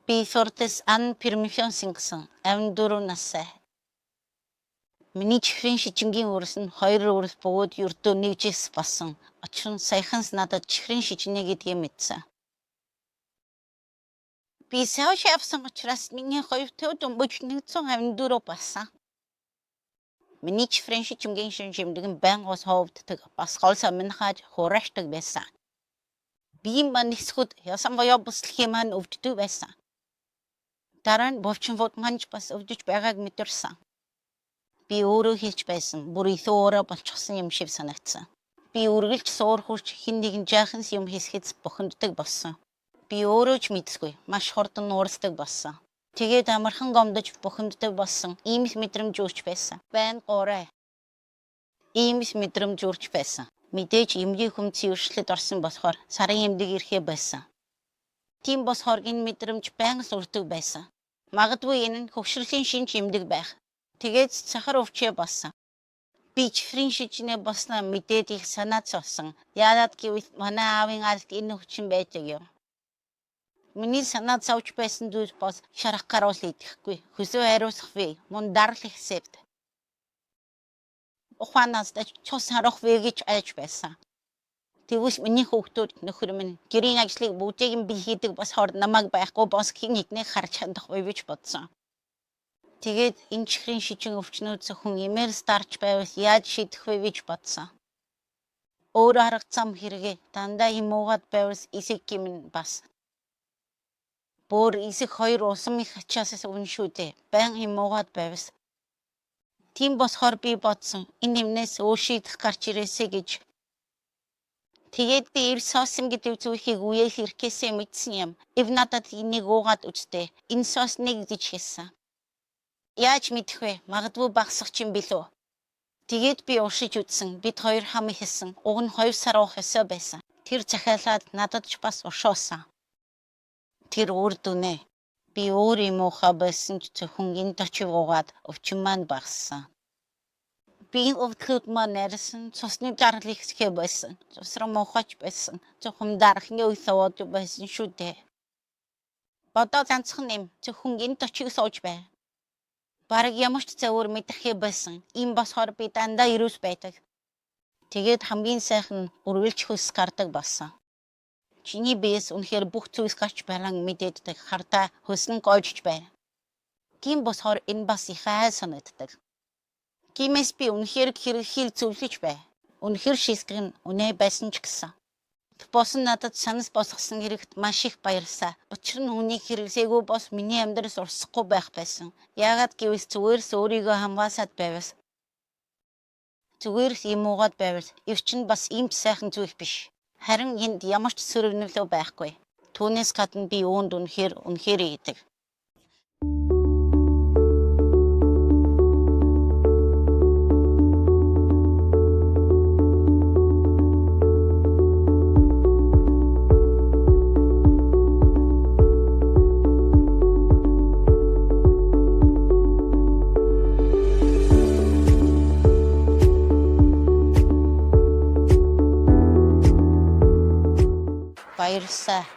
Би сортес ан пермишн сингсэн 54 настай. Миний чихрийн шижингийн үрс нь 2 үрс бөгөөд ердөө нэгжээс басан. Учир нь саяханс надад чихрийн шижинэ гэдгийг мэдсэн. Би сауш авсан учраас миний хоёртой дөнгөж 154 басан. Миний чихрийн шижингийн шимжимдэг нь байнгас ховддаг бас гол самнахаж хуурашдаг байсан. Би маань эсвэл ясан боёо бүслэхий маань өвддөг байсан. Дараа нь бовчинвод манж бас өвдөж байгааг мэдэрсэн. Би өөрөө хэлж байсан. Бүр иþөөрө болчихсон юм шиг санагдсан. Би үргэлж суур хурж хин нэгэн жаахан юм хийсгэц бохинддаг болсон. Би өөрөө ч мэдсгүй. Маш хурдан уурсдаг болсон. Тэгээд амархан гомдож бохинддаг болсон. Иймс мэдрэмж үүрч байсан. Байн гоорой. Иймс мэдрэмж үүрч байсан. Мэдээж эмгийн хүм цэвэршлэд орсон болохоор сарын эмдэг ирэхээ байсан. Тийм болохоор энэ мэдрэмж байнга сүрдэг байсан. Магадгүй энэ нь хөвшрөлийн шинж эмдэг байх. Тэгээд сахар өвчөө болсон. Би чихрийн шижинэ босноо мэдээд их санаад зовсон. Яагаад гэвэл манай аавын алд энэ өвчин байдаг юм. Миний санаад зовж байсан зүйл бос шарах гаруул идэхгүй. Хөсөө хариуцах вэ? Мөн дарлах хэсэвд. Ухаанаас чос харах вэ гэж айж байсан. Тэгвэл миний хүүхдүүд нөхөр минь гэрийн ажлыг бүгдийг нь би хийдэг болохоор намайг байхгүй бос хин нэгнийг харж чадахгүй гэж бодсон. Тэгээд энэ чихрийн шижин өвчнүүд зөвхөн имээр старч байвал яаж шийдэх вэ гэж бодсон. Өөр арга зам хэрэгээ дандаа химуугаад байвал эсэг гимн бас. Бүр эсэг 2 усан их ачаас өмнө шүү дээ. Байн химуугаад байвал. Тийм болохоор би бодсон. Энэ юмнээс өөр шийдэх гарч ирээсэй гэж. Тэгээд би ир сосм гэдэг зүйлийг үеэл ирэхээсээ мэдсэн юм. Эв надад энийг уугаад үзтээ. Энэ сос нэг гэж хэлсэн. Яаж мэдэх вэ? Магадгүй багсах юм билүү? Тэгээд би уушиж үзсэн. Бид 2 хам хэлсэн. Уг нь 2 сар уух ёстой байсан. Тэр захиалаад надад ч бас ушуусан. Тэр үр дүнээ. Би өөр юм уухаа байсан ч зөвхөн энд очив уугаад өвчин маань багассан. Би өвдөхөд маань нарсан цусны дарал ихсгэ байсан. Цусрам ухаж байсан. Зөвхөн дарахны үсавод байсан шүү дээ. Бодоо ганцхан юм. Зөвхөн энд очив сууж бай. Бараг ямар ч зөөр мэдрэхээ байсан. Ийм болохоор би дандаа ирүүс байдаг. Тэгээд хамгийн сайхан үргэлж хөлс гардаг болсон. Чиний биес үнэхээр бүх зүйлс гарч байлан мэдээддэг. Хардаа хөлсөн гойж байна. Тийм болохоор энэ бас их айл санагддаг. Тиймээс би үнэхээр хэрхэл зөвлөж бай. Үнэхээр шийсгэн үнэ байсан ч гэсэн. Босон надад санас босгосон хэрэгт маш их баярласаа. Учир нь үнийг хэрэглээгүй бос миний амьдралс урсахгүй байх байсан. Яагаад гэвэл зүгээрс өөрийгөө хамгаалсаад байвал. Зүгээрс юм уугаад байвал өвчин бас ийм сайхан зүйл биш. Харин энд ямар ч сөрөвнөлөө байхгүй. Түүнээс гадна би үүнд үнэхээр идэг. Баярлалаа.